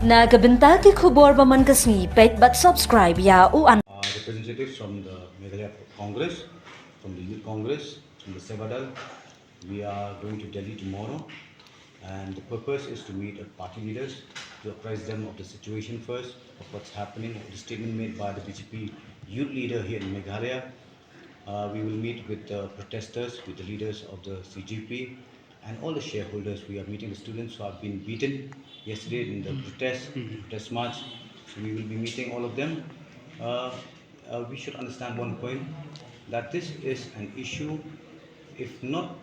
Nagabenta ki khubor ba man kasni pet but subscribe ya u an Representatives from the Meghalaya Congress, from the Youth Congress, from the Sevadal. We are going to Delhi tomorrow, and the purpose is to meet party leaders to apprise them of the situation first, of what's happening, the statement made by the BJP youth leader here in Meghalaya. We will meet with the protesters, with the leaders of the CGP, and all the shareholders. We are meeting the students who have been beaten yesterday in the protest march. So we will be meeting all of them. Uh, we should understand one point, that this is an issue, if not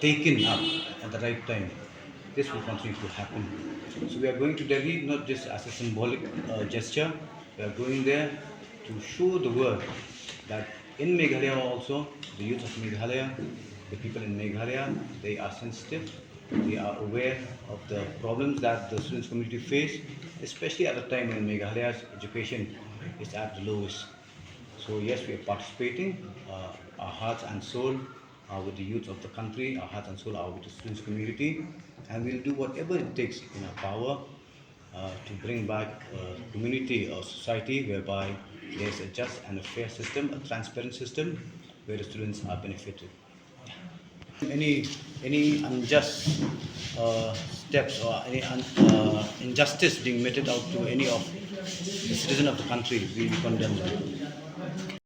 taken up at the right time, this will continue to happen. So we are going to Delhi not just as a symbolic gesture. We are going there to show the world that in Meghalaya also, the youth of Meghalaya, the people in Meghalaya, they are sensitive. They are aware of the problems that the students community face, especially at the time when Meghalaya's education is at the lowest. So yes, we are participating. Our hearts and soul are with the youth of the country. Our hearts and soul are with the students' community, and we'll do whatever it takes in our power to bring back a community or society whereby there's a just and a fair system, a transparent system, where the students are benefited. Any unjust steps or any injustice being meted out to any of the citizen of the country, we condemn them.